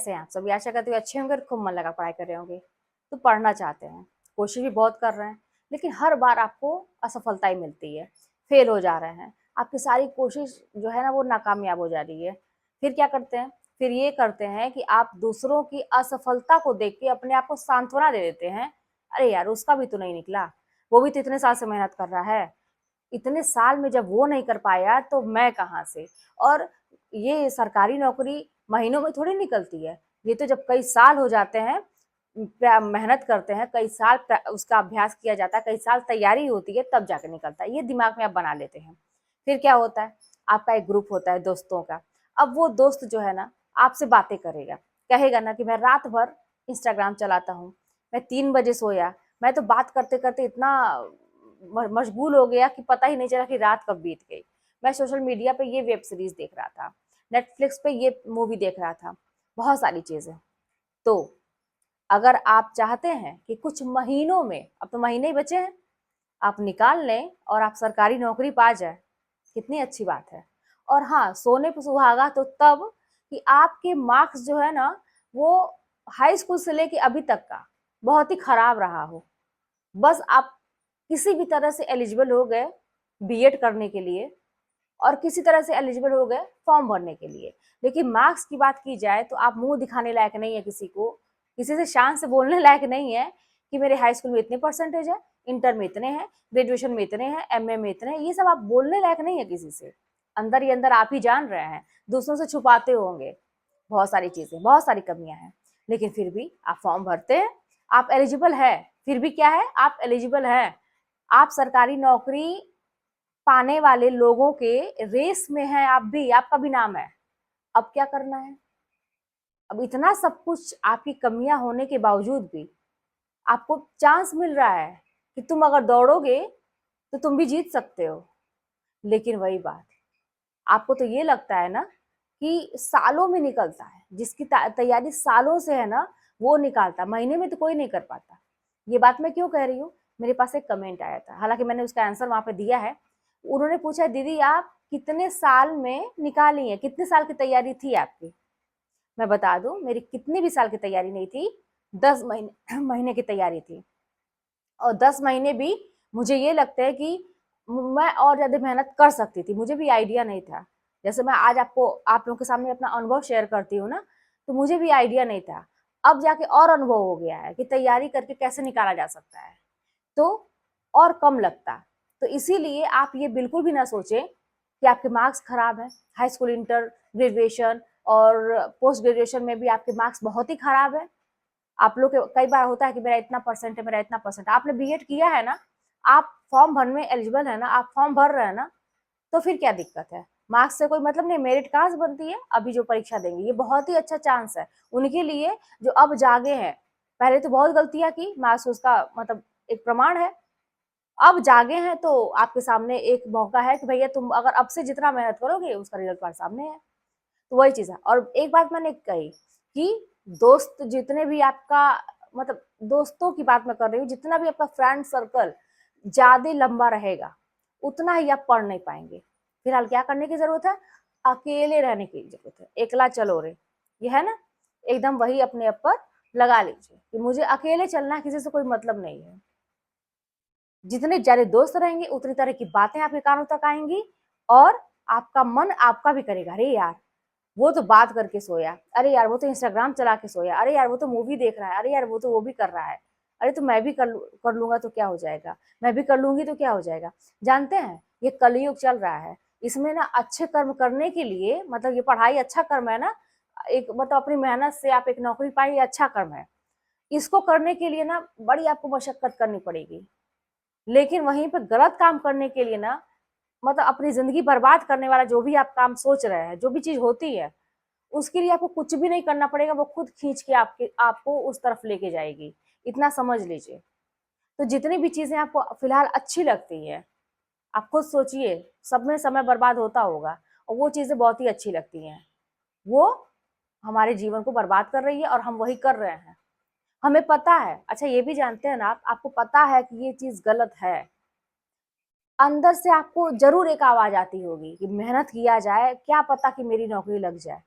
कैसे हैं आप सभी? आशा करती हूँ अच्छे होंगे और खूब मन लगा पढ़ाई कर रहे होंगे। तो पढ़ना चाहते हैं, कोशिश भी बहुत कर रहे हैं, लेकिन हर बार आपको असफलता ही मिलती है, फेल हो जा रहे हैं। आपकी सारी कोशिश जो है ना वो नाकामयाब हो जा रही है। फिर क्या करते हैं? फिर ये करते हैं कि आप दूसरों की असफलता को देख के अपने आप को सांत्वना दे देते हैं। अरे यार, उसका भी तो नहीं निकला, वो भी तो इतने साल से मेहनत कर रहा है, इतने साल में जब वो नहीं कर पाया तो मैं कहाँ से। और ये सरकारी नौकरी महीनों में थोड़ी निकलती है, ये तो जब कई साल हो जाते हैं, मेहनत करते हैं, कई साल उसका अभ्यास किया जाता है, कई साल तैयारी होती है, तब जाके निकलता है। ये दिमाग में आप बना लेते हैं। फिर क्या होता है? आपका एक ग्रुप होता है दोस्तों का। अब वो दोस्त जो है ना आपसे बातें करेगा, कहेगा ना कि मैं रात भर इंस्टाग्राम चलाता हूँ, मैं 3 बजे सोया, मैं तो बात करते करते इतना मशगूल हो गया कि पता ही नहीं चला कि रात कब बीत गई। मैं सोशल मीडिया पे ये वेब सीरीज देख रहा था, नेटफ्लिक्स पे ये मूवी देख रहा था, बहुत सारी चीजें। तो अगर आप चाहते हैं कि कुछ महीनों में, अब तो महीने ही बचे हैं, आप निकाल लें और आप सरकारी नौकरी पा जाए, कितनी अच्छी बात है। और हाँ, सोने पे सुहागा तो तब कि आपके मार्क्स जो है ना वो हाई स्कूल से लेके अभी तक का बहुत ही खराब रहा हो। बस आप किसी भी तरह से एलिजिबल हो गए बीएड करने के लिए, और किसी तरह से एलिजिबल हो गए फॉर्म भरने के लिए, लेकिन मार्क्स की बात की जाए तो आप मुंह दिखाने लायक नहीं है किसी को, किसी से शान से बोलने लायक नहीं है कि मेरे हाई स्कूल में इतने परसेंटेज है, इंटर में इतने हैं, ग्रेजुएशन में इतने हैं, एमए में इतने हैं। ये सब आप बोलने लायक नहीं है किसी से। अंदर ही अंदर आप ही जान रहे हैं, दूसरों से छुपाते होंगे बहुत सारी चीजें, बहुत सारी कमियां हैं, लेकिन फिर भी आप फॉर्म भरते हैं, आप एलिजिबल है। फिर भी क्या है? आप एलिजिबल है, आप सरकारी नौकरी पाने वाले लोगों के रेस में हैं, आप भी, आपका भी नाम है। अब क्या करना है? अब इतना सब कुछ आपकी कमियां होने के बावजूद भी आपको चांस मिल रहा है कि तुम अगर दौड़ोगे तो तुम भी जीत सकते हो। लेकिन वही बात, आपको तो ये लगता है ना कि सालों में निकलता है, जिसकी तैयारी सालों से है ना वो निकालता, महीने में तो कोई नहीं कर पाता। ये बात मैं क्यों कह रही हूँ? मेरे पास एक कमेंट आया था, हालांकि मैंने उसका आंसर वहां पे दिया है। उन्होंने पूछा, दीदी आप कितने साल में निकाली है, कितने साल की तैयारी थी आपकी? मैं बता दूं, मेरी कितनी भी साल की तैयारी नहीं थी, 10 महीने महीने की तैयारी थी। और 10 महीने भी मुझे ये लगता है कि मैं और ज्यादा मेहनत कर सकती थी, मुझे भी आइडिया नहीं था। जैसे मैं आज आपको, आप लोगों के सामने अपना अनुभव शेयर करती हूँ ना, तो मुझे भी आइडिया नहीं था। अब जाके और अनुभव हो गया है कि तैयारी करके कैसे निकाला जा सकता है, तो और कम लगता। तो इसीलिए आप ये बिल्कुल भी ना सोचें कि आपके मार्क्स खराब है। हाई स्कूल, इंटर, ग्रेजुएशन और पोस्ट ग्रेजुएशन में भी आपके मार्क्स बहुत ही खराब है। आप लोग के कई बार होता है कि मेरा इतना परसेंट है, मेरा इतना परसेंट। आपने बीएड किया है ना, आप फॉर्म भरने में एलिजिबल है ना, आप फॉर्म भर रहे हैं ना, तो फिर क्या दिक्कत है? मार्क्स से कोई मतलब नहीं, मेरिट कहाँ से बनती है? अभी जो परीक्षा देंगे ये बहुत ही अच्छा चांस है उनके लिए जो अब जागे हैं। पहले तो बहुत गलतियां की, मार्क्स उसका मतलब एक प्रमाण है। अब जागे हैं तो आपके सामने एक मौका है कि भैया तुम अगर अब से जितना मेहनत करोगे उसका रिजल्ट तुम्हारे सामने है। तो वही चीज है। और एक बात मैंने कही कि दोस्त जितने भी आपका, मतलब दोस्तों की बात मैं कर रही हूँ, जितना भी आपका फ्रेंड सर्कल ज्यादा लंबा रहेगा उतना ही आप पढ़ नहीं पाएंगे। फिलहाल क्या करने की जरूरत है? अकेले रहने की जरूरत है। एकला चलो रे, ये है ना, एकदम वही अपने आप पर लगा लीजिए कि मुझे अकेले चलना है, किसी से कोई मतलब नहीं है। जितने ज्यादा दोस्त रहेंगे उतनी तरह की बातें आपके कानों तक आएंगी, और आपका मन आपका भी करेगा, अरे यार वो तो बात करके सोया, अरे यार वो तो इंस्टाग्राम चला के सोया, अरे यार वो तो मूवी देख रहा है, अरे यार वो तो वो भी कर रहा है, अरे तो मैं भी कर लूंगा तो क्या हो जाएगा, मैं भी कर लूंगी तो क्या हो जाएगा। जानते हैं, ये कलयुग चल रहा है, इसमें ना अच्छे कर्म करने के लिए, मतलब ये पढ़ाई अच्छा कर्म है ना, एक मतलब अपनी मेहनत से आप एक नौकरी पाई, ये अच्छा कर्म है। इसको करने के लिए ना बड़ी आपको मशक्कत करनी पड़ेगी, लेकिन वहीं पे गलत काम करने के लिए ना, मतलब अपनी जिंदगी बर्बाद करने वाला जो भी आप काम सोच रहे हैं, जो भी चीज होती है, उसके लिए आपको कुछ भी नहीं करना पड़ेगा, वो खुद खींच के आपको उस तरफ लेके जाएगी। इतना समझ लीजिए। तो जितनी भी चीजें आपको फिलहाल अच्छी लगती है, आप खुद सोचिए, सब में समय बर्बाद होता होगा, और वो चीजें बहुत ही अच्छी लगती हैं, वो हमारे जीवन को बर्बाद कर रही है और हम वही कर रहे हैं। हमें पता है, अच्छा ये भी जानते हैं ना आप, आपको पता है कि ये चीज गलत है, अंदर से आपको जरूर एक आवाज आती होगी कि मेहनत किया जाए, क्या पता कि मेरी नौकरी लग जाए।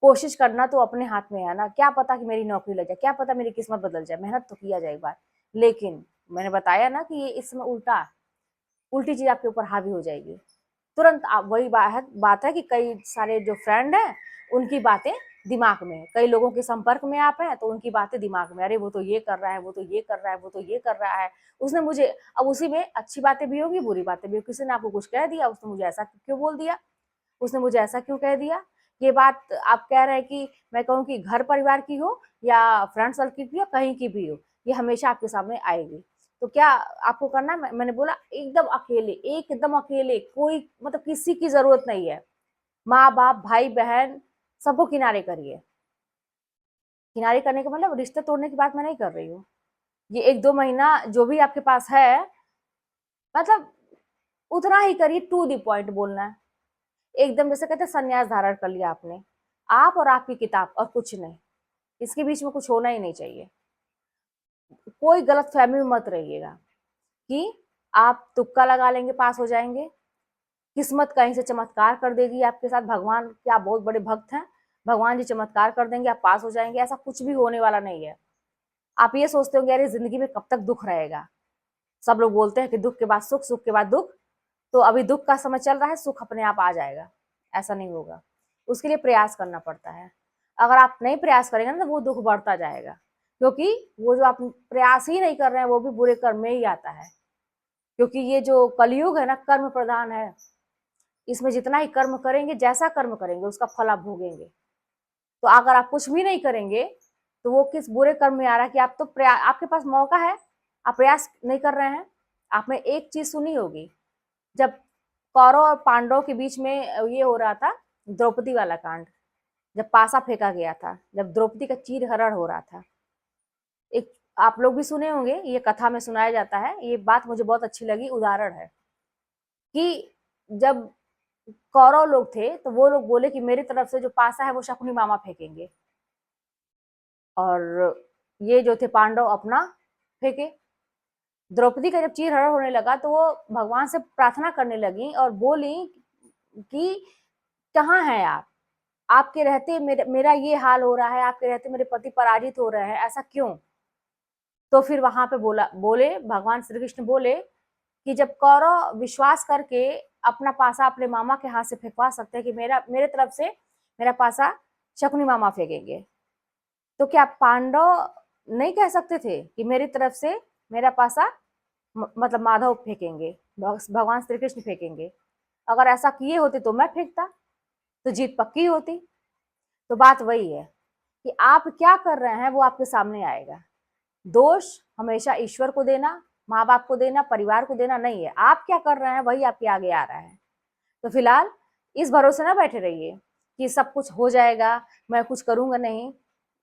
कोशिश करना तो अपने हाथ में है ना, क्या पता कि मेरी नौकरी लग जाए, क्या पता मेरी किस्मत बदल जाए, मेहनत तो किया जाए एक बार। लेकिन मैंने बताया ना कि ये इसमें उल्टी चीज आपके ऊपर हावी हो जाएगी। तुरंत आप वही बात है कि कई सारे जो फ्रेंड हैं उनकी बातें दिमाग में है, कई लोगों के संपर्क में आप हैं तो उनकी बातें दिमाग में, अरे वो तो ये कर रहा है, वो तो ये कर रहा है, वो तो ये कर रहा है, उसने मुझे, अब उसी में अच्छी बातें भी होगी, बुरी बातें भी होगी, किसी ने आपको कुछ कह दिया, उसने मुझे ऐसा क्यों बोल दिया, उसने मुझे ऐसा क्यों कह दिया। ये बात आप कह रहे हैं कि मैं कहूँ कि घर परिवार की हो या फ्रेंड सर्कल की हो, कहीं की भी हो, ये हमेशा आपके सामने आएगी। तो क्या आपको करना है, मैंने बोला एकदम अकेले, कोई मतलब किसी की जरूरत नहीं है, माँ बाप भाई बहन सबको किनारे करिए। किनारे करने का मतलब रिश्ते तोड़ने की बात मैं नहीं कर रही हूँ, ये 1-2 महीना जो भी आपके पास है, मतलब उतना ही करिए, टू दी पॉइंट बोलना है, एकदम जैसे कहते हैं संन्यास धारण कर लिया आपने, आप और आपकी किताब और कुछ नहीं, इसके बीच में कुछ होना ही नहीं चाहिए। कोई गलत फहमी में मत रहिएगा कि आप तुक्का लगा लेंगे पास हो जाएंगे, किस्मत कहीं से चमत्कार कर देगी आपके साथ, भगवान के आप बहुत बड़े भक्त हैं, भगवान जी चमत्कार कर देंगे आप पास हो जाएंगे, ऐसा कुछ भी होने वाला नहीं है। आप ये सोचते होंगे अरे जिंदगी में कब तक दुख रहेगा, सब लोग बोलते हैं कि दुख के बाद सुख, सुख के बाद दुख, तो अभी दुख का समय चल रहा है, सुख अपने आप आ जाएगा, ऐसा नहीं होगा, उसके लिए प्रयास करना पड़ता है। अगर आप नहीं प्रयास करेंगे ना तो वो दुख बढ़ता जाएगा, क्योंकि वो जो आप प्रयास ही नहीं कर रहे हैं वो भी बुरे कर्म में ही आता है, क्योंकि ये जो कलयुग है ना कर्म प्रधान है, इसमें जितना ही कर्म करेंगे, जैसा कर्म करेंगे उसका फल आप भोगेंगे। तो अगर आप कुछ भी नहीं करेंगे तो वो किस बुरे कर्म में आ रहा है कि आप तो आपके पास मौका है, आप प्रयास नहीं कर रहे हैं। आपने एक चीज सुनी होगी, जब कौरव और पांडव के बीच में ये हो रहा था, द्रौपदी वाला कांड, जब पासा फेंका गया था, जब द्रौपदी का चीर हरण हो रहा था, एक आप लोग भी सुने होंगे, ये कथा में सुनाया जाता है, ये बात मुझे बहुत अच्छी लगी, उदाहरण है कि जब कौरव लोग थे तो वो लोग बोले कि मेरी तरफ से जो पासा है वो शकुनी मामा फेंकेंगे, और ये जो थे पांडव अपना फेंके। द्रौपदी का जब चीर हरण होने लगा तो वो भगवान से प्रार्थना करने लगी और बोली कि कहाँ हैं आप, आपके रहते मेरा ये हाल हो रहा है, आपके रहते मेरे पति पराजित हो रहे हैं, ऐसा क्यों। तो फिर वहां पे बोले भगवान श्री कृष्ण बोले कि जब कौरव विश्वास करके अपना पासा अपने मामा के हाथ से फेंकवा सकते हैं कि मेरे तरफ से मेरा पासा शकुनी मामा फेंकेंगे, तो क्या पांडव नहीं कह सकते थे कि मेरी तरफ से मेरा पासा मतलब माधव फेंकेंगे, भगवान श्री कृष्ण फेंकेंगे। अगर ऐसा किए होते तो मैं फेंकता, तो जीत पक्की होती। तो बात वही है कि आप क्या कर रहे हैं वो आपके सामने आएगा। दोष हमेशा ईश्वर को देना, माँ बाप को देना, परिवार को देना नहीं है, आप क्या कर रहे हैं वही आपके आगे आ रहा है। तो फिलहाल इस भरोसे ना बैठे रहिए कि सब कुछ हो जाएगा, मैं कुछ करूंगा नहीं।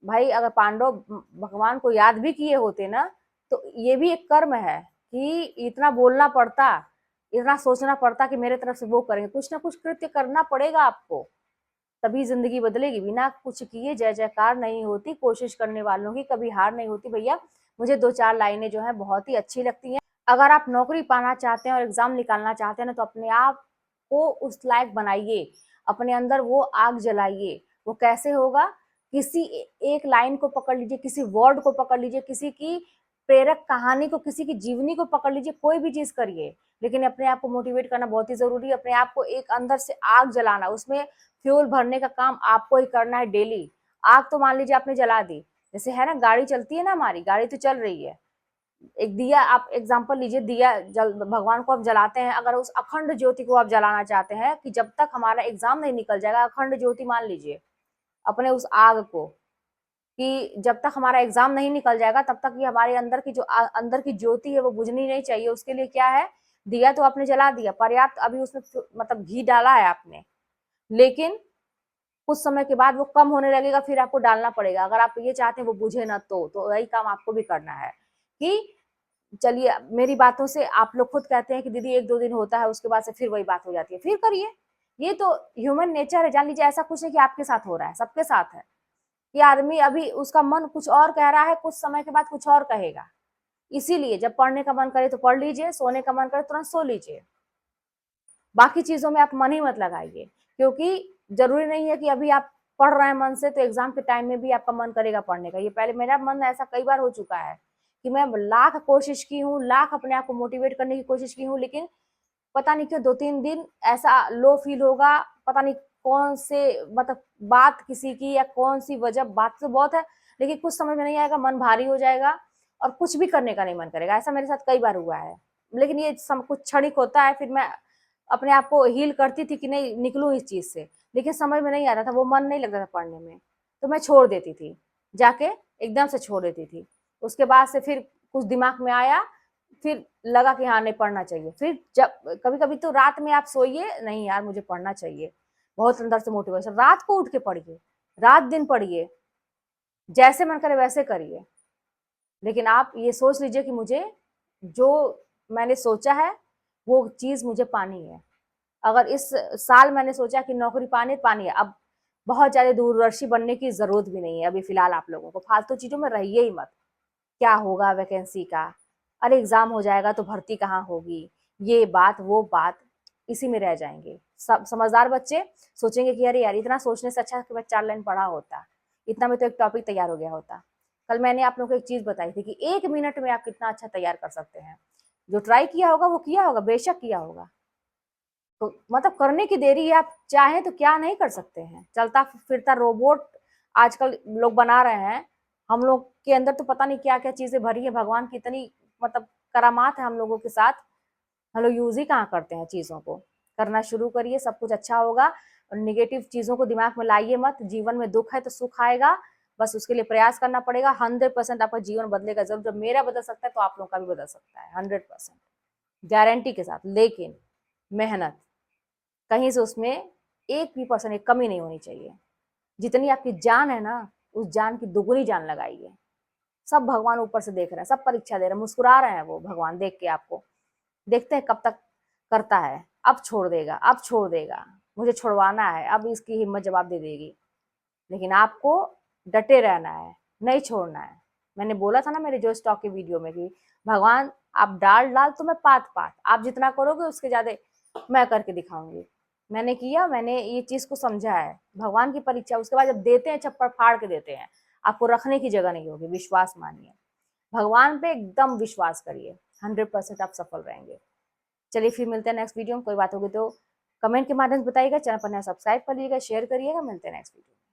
भाई अगर पांडव भगवान को याद भी किए होते ना तो ये भी एक कर्म है कि इतना बोलना पड़ता, इतना सोचना पड़ता कि मेरे तरफ से वो करेंगे, कुछ ना कुछ कृत्य करना पड़ेगा आपको, तभी जिंदगी बदलेगी। बिना कुछ किए जय जयकार नहीं होती, कोशिश करने वालों की कभी हार नहीं होती। भैया मुझे 2-4 लाइनें जो है बहुत ही अच्छी लगती हैं। अगर आप नौकरी पाना चाहते हैं और एग्जाम निकालना चाहते हैं ना तो अपने आप को उस लायक बनाइए, अपने अंदर वो आग जलाइए। वो कैसे होगा, किसी एक लाइन को पकड़ लीजिए, किसी वर्ड को पकड़ लीजिए, किसी की प्रेरक कहानी को, किसी की जीवनी को पकड़ लीजिए, कोई भी चीज करिए, लेकिन अपने आप को मोटिवेट करना बहुत ही जरूरी है। अपने आप को एक अंदर से आग जलाना, उसमें फ्यूल भरने का काम आपको ही करना है डेली। आग तो मान लीजिए आपने जला दी, जैसे है ना गाड़ी चलती है ना, हमारी गाड़ी तो चल रही है, एक दिया आप एग्जांपल लीजिए, दिया भगवान को आप जलाते हैं, अगर उस अखंड ज्योति को आप जलाना चाहते हैं कि जब तक हमारा एग्जाम नहीं निकल जाएगा, अखंड ज्योति मान लीजिए अपने उस आग को, कि जब तक हमारा एग्जाम नहीं निकल जाएगा तब तक ये हमारे अंदर की जो अंदर की ज्योति है वो बुझनी नहीं चाहिए। उसके लिए क्या है, दिया तो आपने जला दिया, पर्याप्त अभी उसमें मतलब घी डाला है आपने, लेकिन कुछ समय के बाद वो कम होने लगेगा, फिर आपको डालना पड़ेगा। अगर आप ये चाहते हैं वो बुझे ना तो वही काम आपको भी करना है कि चलिए मेरी बातों से आप लोग खुद कहते हैं कि दीदी 1-2 दिन होता है उसके बाद से फिर वही बात हो जाती है, फिर करिए, ये तो ह्यूमन नेचर है। जान लीजिए ऐसा कुछ नहीं कि आपके साथ हो रहा है, सबके साथ है कि आदमी अभी उसका मन कुछ और कह रहा है, कुछ समय के बाद कुछ और कहेगा। इसीलिए जब पढ़ने का मन करे तो पढ़ लीजिए, सोने का मन करे तुरंत सो लीजिए, बाकी चीजों में आप मन ही मत लगाइए, क्योंकि जरूरी नहीं है कि अभी आप पढ़ रहे हैं मन से तो एग्जाम के टाइम में भी आपका मन करेगा पढ़ने का। ये पहले मेरा मन ऐसा कई बार हो चुका है कि मैं लाख कोशिश की हूँ, लाख अपने आप को मोटिवेट करने की कोशिश की हूँ, लेकिन पता नहीं क्यों 2-3 दिन ऐसा लो फील होगा, पता नहीं कौन से मतलब बात किसी की या कौन सी वजह, बात तो बहुत है लेकिन कुछ समझ में नहीं आएगा, मन भारी हो जाएगा और कुछ भी करने का नहीं मन करेगा। ऐसा मेरे साथ कई बार हुआ है, लेकिन ये कुछ क्षणिक होता है। फिर मैं अपने आप को हील करती थी कि नहीं निकलूं इस चीज से, लेकिन समझ में नहीं आ रहा था, वो मन नहीं लगता था पढ़ने में, तो मैं छोड़ देती थी, जाके एकदम से छोड़ देती थी। उसके बाद से फिर कुछ दिमाग में आया, फिर लगा कि हाँ नहीं पढ़ना चाहिए। फिर जब कभी कभी तो रात में आप सोइए, नहीं यार मुझे पढ़ना चाहिए, बहुत अंदर से मोटिवेशन, रात को उठ के पढ़िए, रात दिन पढ़िए, जैसे मन करे वैसे करिए, लेकिन आप ये सोच लीजिए कि मुझे जो मैंने सोचा है वो चीज मुझे पानी है। अगर इस साल मैंने सोचा कि नौकरी पानी पानी है, अब बहुत ज्यादा दूरदर्शी बनने की जरूरत भी नहीं है अभी फिलहाल। आप लोगों को फालतू चीजों में रहिए ही मत, क्या होगा वैकेंसी का, अरे एग्जाम हो जाएगा तो भर्ती कहाँ होगी, ये बात वो बात, इसी में रह जाएंगे। सब समझदार बच्चे सोचेंगे कि अरे यार इतना सोचने से अच्छा कि मैं 4 लाइन पढ़ा होता, इतना में तो एक टॉपिक तैयार हो गया होता। कल मैंने आप लोगों को एक चीज बताई थी कि 1 मिनट में आप कितना अच्छा तैयार कर सकते हैं। जो ट्राई किया होगा वो किया होगा, बेशक किया होगा, तो मतलब करने की देरी है। आप चाहें तो क्या नहीं कर सकते हैं, चलता फिरता रोबोट आजकल लोग बना रहे हैं। हम लोग के अंदर तो पता नहीं क्या क्या चीजें भरी है, भगवान की इतनी मतलब करामात है हम लोगों के साथ, हम लोग यूज ही कहाँ करते हैं चीजों को। करना शुरू करिए, सब कुछ अच्छा होगा। और निगेटिव चीजों को दिमाग में लाइए मत। जीवन में दुख है तो सुख आएगा, बस उसके लिए प्रयास करना पड़ेगा। 100% आपका जीवन बदलेगा जरूर। जब मेरा बदल सकता है तो आप लोग का भी बदल सकता है, 100% गारंटी के साथ। लेकिन मेहनत कहीं से उसमें 1 भी % एक कमी नहीं होनी चाहिए। जितनी आपकी जान है ना, उस जान की दुगुनी जान लगाइए। सब भगवान ऊपर से देख रहे हैं, सब परीक्षा दे रहे हैं, मुस्कुरा रहे हैं वो भगवान देख के आपको। देखते हैं कब तक करता है, अब छोड़ देगा, अब छोड़ देगा, मुझे छुड़वाना है, अब इसकी हिम्मत जवाब दे देगी। लेकिन आपको डटे रहना है, नहीं छोड़ना है। मैंने बोला था ना मेरे जो स्टॉक के वीडियो में कि भगवान आप डाल डाल तो मैं पात पात, आप जितना करोगे उसके ज्यादा मैं करके दिखाऊंगी। मैंने किया, मैंने ये चीज को समझा है। भगवान की परीक्षा उसके बाद जब देते हैं चप्पड़ फाड़ के देते हैं, आपको रखने की जगह नहीं होगी। विश्वास मानिए, भगवान पे एकदम विश्वास करिए, 100% आप सफल रहेंगे। चलिए फिर मिलते हैं नेक्स्ट वीडियो में। कोई बात होगी तो कमेंट के माध्यम से बताइएगा, चैनल पर नया सब्सक्राइब कर लीजिएगा, शेयर करिएगा। मिलते हैं नेक्स्ट वीडियो में।